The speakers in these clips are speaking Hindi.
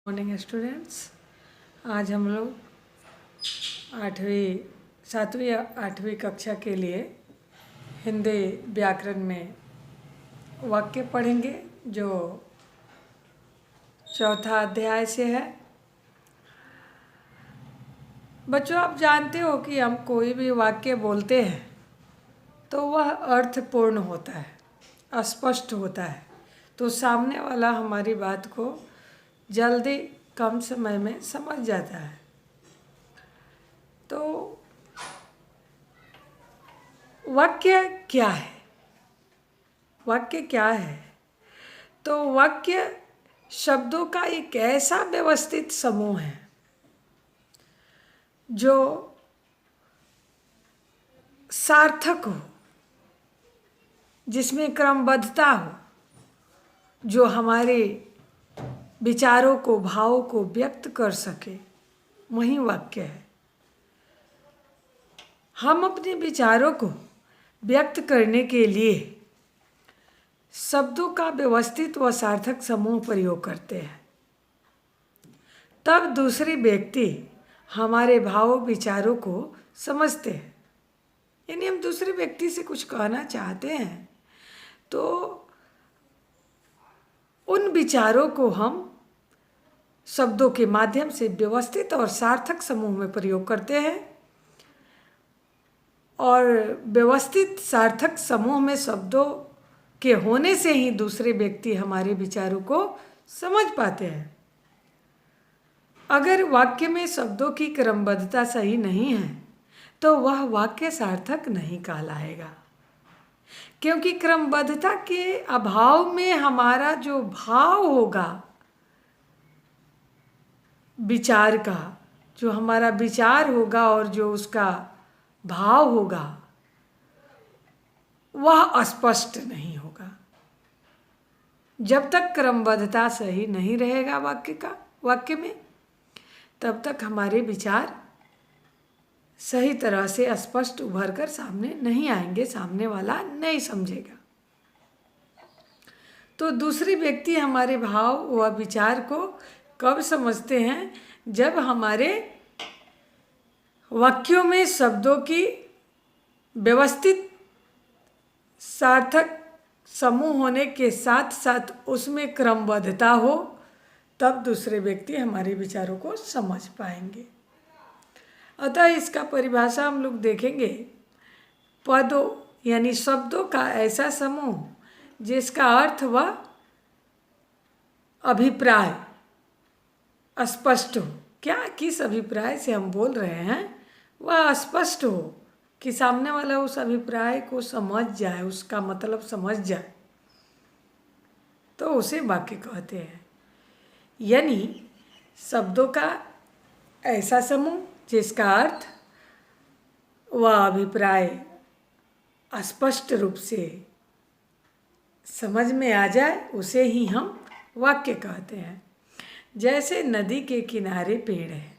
Morning students. आज हम लोग 7वीं या 8वीं कक्षा के लिए हिंदी व्याकरण में वाक्य पढ़ेंगे जो चौथा अध्याय से है। बच्चों, आप जानते हो कि हम कोई भी वाक्य बोलते हैं तो वह अर्थपूर्ण होता है, अस्पष्ट होता है, तो सामने वाला हमारी बात को जल्दी कम समय में समझ जाता है। तो वाक्य क्या है? वाक्य क्या है? तो वाक्य शब्दों का एक ऐसा व्यवस्थित समूह है जो सार्थक हो, जिसमें क्रमबद्धता हो, जो हमारे विचारों को, भावों को व्यक्त कर सके, वही वाक्य है। हम अपने विचारों को व्यक्त करने के लिए शब्दों का व्यवस्थित व सार्थक समूह प्रयोग करते हैं, तब दूसरे व्यक्ति हमारे भावों विचारों को समझते हैं। यानी हम दूसरे व्यक्ति से कुछ कहना चाहते हैं तो उन विचारों को हम शब्दों के माध्यम से व्यवस्थित और सार्थक समूह में प्रयोग करते हैं, और व्यवस्थित सार्थक समूह में शब्दों के होने से ही दूसरे व्यक्ति हमारे विचारों को समझ पाते हैं। अगर वाक्य में शब्दों की क्रमबद्धता सही नहीं है तो वह वाक्य सार्थक नहीं कहलाएगा, क्योंकि क्रमबद्धता के अभाव में हमारा जो भाव होगा, विचार का जो हमारा विचार होगा और जो उसका भाव होगा, वह अस्पष्ट नहीं होगा। जब तक क्रमबद्धता सही नहीं रहेगा वाक्य में, तब तक हमारे विचार सही तरह से स्पष्ट उभर कर सामने नहीं आएंगे, सामने वाला नहीं समझेगा। तो दूसरे व्यक्ति हमारे भाव व विचार को कब समझते हैं? जब हमारे वाक्यों में शब्दों की व्यवस्थित सार्थक समूह होने के साथ साथ उसमें क्रमबद्धता हो, तब दूसरे व्यक्ति हमारे विचारों को समझ पाएंगे। अतः इसका परिभाषा हम लोग देखेंगे, पदों यानी शब्दों का ऐसा समूह जिसका अर्थ व अभिप्राय स्पष्ट हो। क्या, किस अभिप्राय से हम बोल रहे हैं वह स्पष्ट हो, कि सामने वाला उस अभिप्राय को समझ जाए, उसका मतलब समझ जाए, तो उसे वाक्य कहते हैं। यानी शब्दों का ऐसा समूह जिसका अर्थ व अभिप्राय स्पष्ट रूप से समझ में आ जाए, उसे ही हम वाक्य कहते हैं। जैसे नदी के किनारे पेड़ है,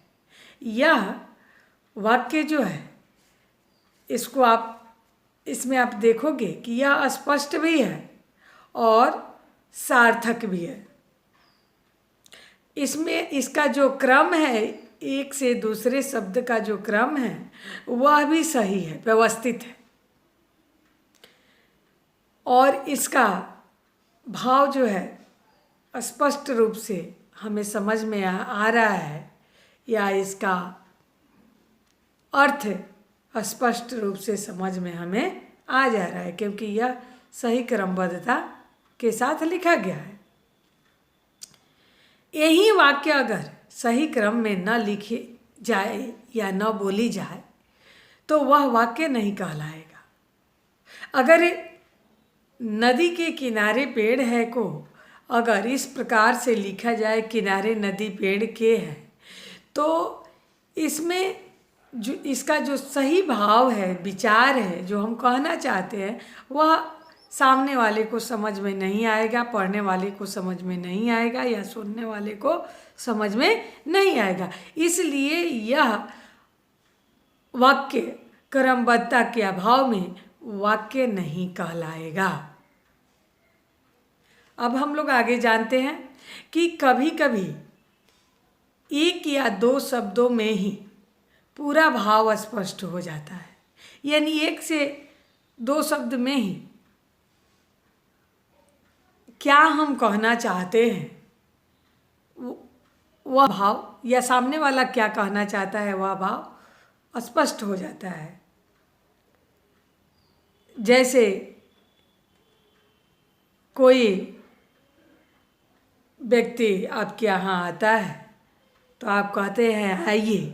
यह वाक्य जो है, इसमें आप देखोगे कि यह स्पष्ट भी है और सार्थक भी है। इसमें इसका जो क्रम है, एक से दूसरे शब्द का जो क्रम है, वह भी सही है, व्यवस्थित है, और इसका भाव जो है स्पष्ट रूप से हमें समझ में आ रहा है, या इसका अर्थ स्पष्ट रूप से समझ में हमें आ जा रहा है, क्योंकि यह सही क्रमबद्धता के साथ लिखा गया है। यही वाक्य अगर सही क्रम में न लिखे जाए या न बोली जाए तो वह वाक्य नहीं कहलाएगा। अगर नदी के किनारे पेड़ है को अगर इस प्रकार से लिखा जाए, किनारे नदी पेड़ के है, तो इसमें जो इसका जो सही भाव है, विचार है, जो हम कहना चाहते हैं, वह सामने वाले को समझ में नहीं आएगा, पढ़ने वाले को समझ में नहीं आएगा, या सुनने वाले को समझ में नहीं आएगा। इसलिए यह वाक्य क्रमबद्धता के अभाव में वाक्य नहीं कहलाएगा। अब हम लोग आगे जानते हैं कि कभी कभी एक या दो शब्दों में ही पूरा भाव स्पष्ट हो जाता है। यानी एक से दो शब्द में ही क्या हम कहना चाहते हैं, वह भाव या सामने वाला क्या कहना चाहता है वह भाव स्पष्ट हो जाता है। जैसे कोई व्यक्ति आपके यहाँ आता है तो आप कहते हैं आइए,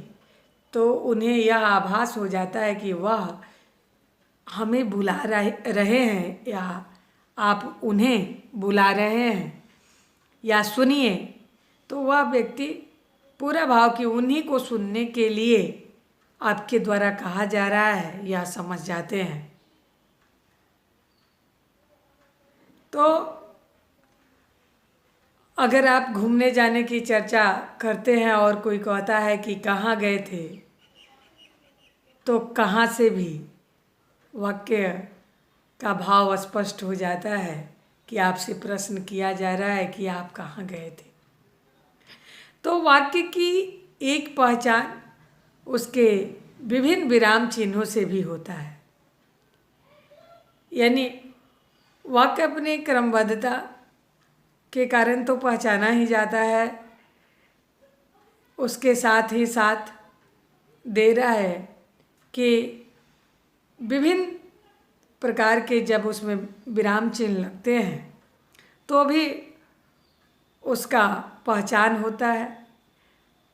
तो उन्हें यह आभास हो जाता है कि वह हमें बुला रहे हैं या आप उन्हें बुला रहे हैं या सुनिए, तो वह व्यक्ति पूरा भाव कि उन्हीं को सुनने के लिए आपके द्वारा कहा जा रहा है या समझ जाते हैं। तो अगर आप घूमने जाने की चर्चा करते हैं और कोई कहता है कि कहाँ गए थे, तो कहाँ से भी वाक्य का भाव स्पष्ट हो जाता है कि आपसे प्रश्न किया जा रहा है कि आप कहाँ गए थे। तो वाक्य की एक पहचान उसके विभिन्न विराम चिन्हों से भी होता है। यानी वाक्य अपने क्रमबद्धता के कारण तो पहचाना ही जाता है, उसके साथ ही साथ दे रहा है कि विभिन्न प्रकार के जब उसमें विराम चिन्ह लगते हैं तो भी उसका पहचान होता है।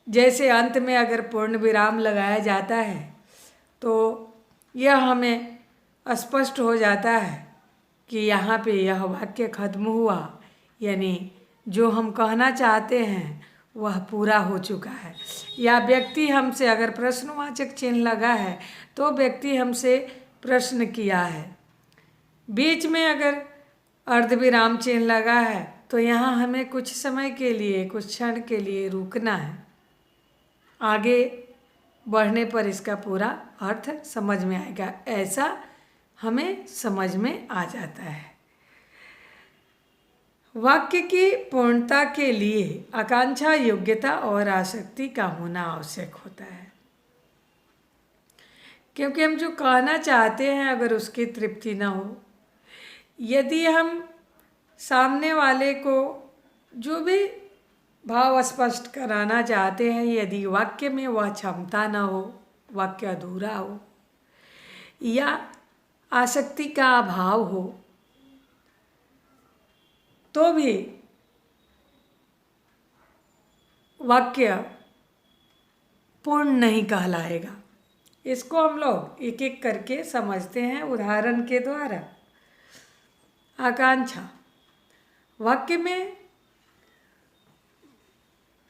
जैसे अंत में अगर पूर्ण विराम लगाया जाता है तो यह हमें स्पष्ट हो जाता है कि यहाँ पे यह वाक्य खत्म हुआ, यानी जो हम कहना चाहते हैं वह पूरा हो चुका है। या व्यक्ति हमसे अगर प्रश्नवाचक चिन्ह लगा है तो व्यक्ति हमसे प्रश्न किया है। बीच में अगर अर्धविराम चिन्ह लगा है तो यहाँ हमें कुछ समय के लिए, कुछ क्षण के लिए रुकना है। आगे बढ़ने पर इसका पूरा अर्थ समझ में आएगा, ऐसा हमें समझ में आ जाता है। वाक्य की पूर्णता के लिए आकांक्षा, योग्यता और आसक्ति का होना आवश्यक होता है, क्योंकि हम जो कहना चाहते हैं अगर उसकी तृप्ति न हो, यदि हम सामने वाले को जो भी भाव स्पष्ट कराना चाहते हैं, यदि वाक्य में वह क्षमता न हो, वाक्य अधूरा हो या आसक्ति का अभाव हो, तो भी वाक्य पूर्ण नहीं कहलाएगा। इसको हम लोग एक एक करके समझते हैं उदाहरण के द्वारा। आकांक्षा, वाक्य में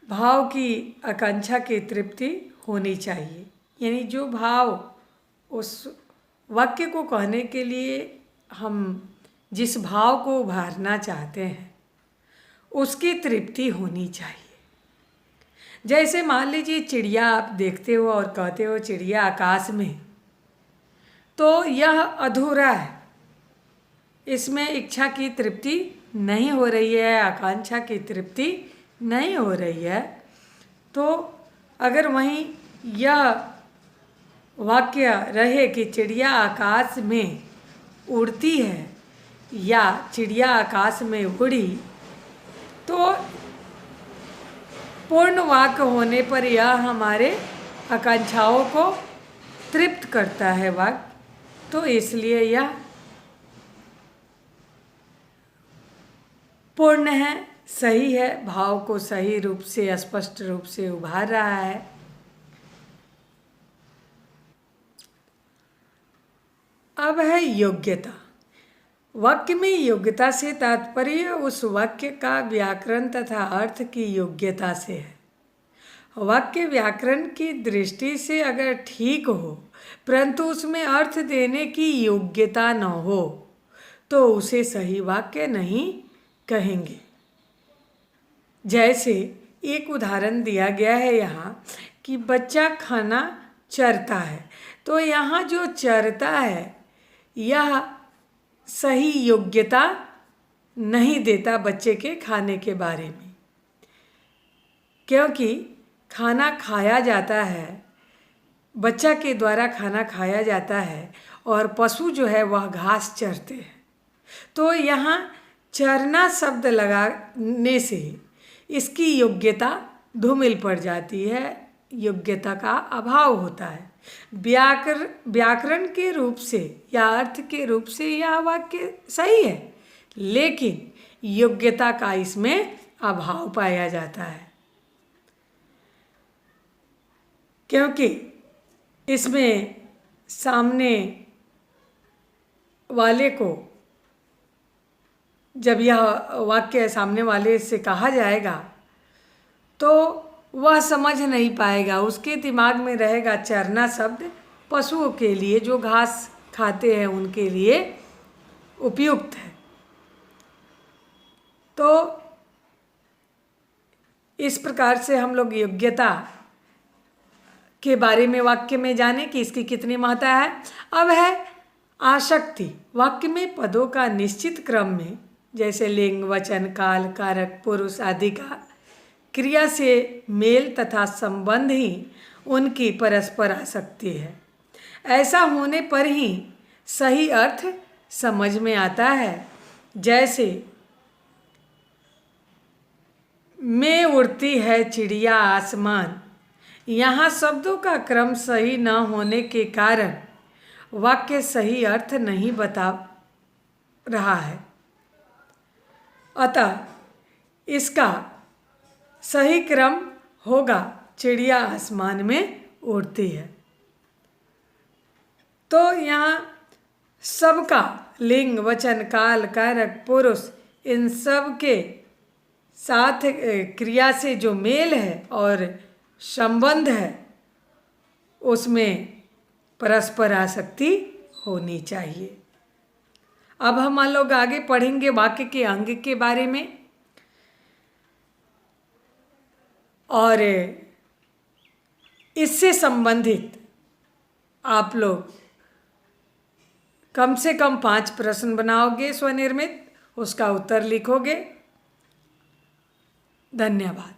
भाव की आकांक्षा की तृप्ति होनी चाहिए। यानी जो भाव उस वाक्य को कहने के लिए हम जिस भाव को उभारना चाहते हैं उसकी तृप्ति होनी चाहिए। जैसे मान लीजिए चिड़िया आप देखते हो और कहते हो चिड़िया आकाश में, तो यह अधूरा है, इसमें इच्छा की तृप्ति नहीं हो रही है, आकांक्षा की तृप्ति नहीं हो रही है। तो अगर वहीं यह वाक्य रहे कि चिड़िया आकाश में उड़ती है या चिड़िया आकाश में उड़ी, तो पूर्ण वाक्य होने पर यह हमारे आकांक्षाओं को तृप्त करता है वाक्य, तो इसलिए यह पूर्ण है, सही है, भाव को सही रूप से, स्पष्ट रूप से उभार रहा है। अब है योग्यता। वाक्य में योग्यता से तात्पर्य उस वाक्य का व्याकरण तथा अर्थ की योग्यता से है। वाक्य व्याकरण की दृष्टि से अगर ठीक हो परंतु उसमें अर्थ देने की योग्यता न हो तो उसे सही वाक्य नहीं कहेंगे। जैसे एक उदाहरण दिया गया है यहाँ कि बच्चा खाना चरता है, तो यहाँ जो चरता है यह सही योग्यता नहीं देता बच्चे के खाने के बारे में, क्योंकि खाना खाया जाता है, बच्चा के द्वारा खाना खाया जाता है और पशु जो है वह घास चरते हैं, तो यहाँ चरना शब्द लगाने से इसकी योग्यता धूमिल पड़ जाती है, योग्यता का अभाव होता है। व्याकरण के रूप से या अर्थ के रूप से यह वाक्य सही है, लेकिन योग्यता का इसमें अभाव पाया जाता है, क्योंकि इसमें सामने वाले को जब यह वाक्य सामने वाले से कहा जाएगा तो वह समझ नहीं पाएगा, उसके दिमाग में रहेगा चरना शब्द पशुओं के लिए, जो घास खाते हैं उनके लिए उपयुक्त है। तो इस प्रकार से हम लोग योग्यता के बारे में वाक्य में जाने कि इसकी कितनी महत्ता है। अब है आसक्ति। वाक्य में पदों का निश्चित क्रम में, जैसे लिंग, वचन, काल, कारक, पुरुष आदि का क्रिया से मेल तथा संबंध ही उनकी परस्पर आसक्ति है। ऐसा होने पर ही सही अर्थ समझ में आता है। जैसे में उड़ती है चिड़िया आसमान, यहाँ शब्दों का क्रम सही न होने के कारण वाक्य सही अर्थ नहीं बता रहा है, अतः इसका सही क्रम होगा चिड़िया आसमान में उड़ती है। तो यहाँ सबका लिंग, वचन, काल, कारक, पुरुष इन सब के साथ क्रिया से जो मेल है और संबंध है उसमें परस्पर आसक्ति होनी चाहिए। अब हम लोग आगे पढ़ेंगे वाक्य के अंग के बारे में, और इससे संबंधित आप लोग कम से कम 5 प्रश्न बनाओगे स्वनिर्मित, उसका उत्तर लिखोगे। धन्यवाद।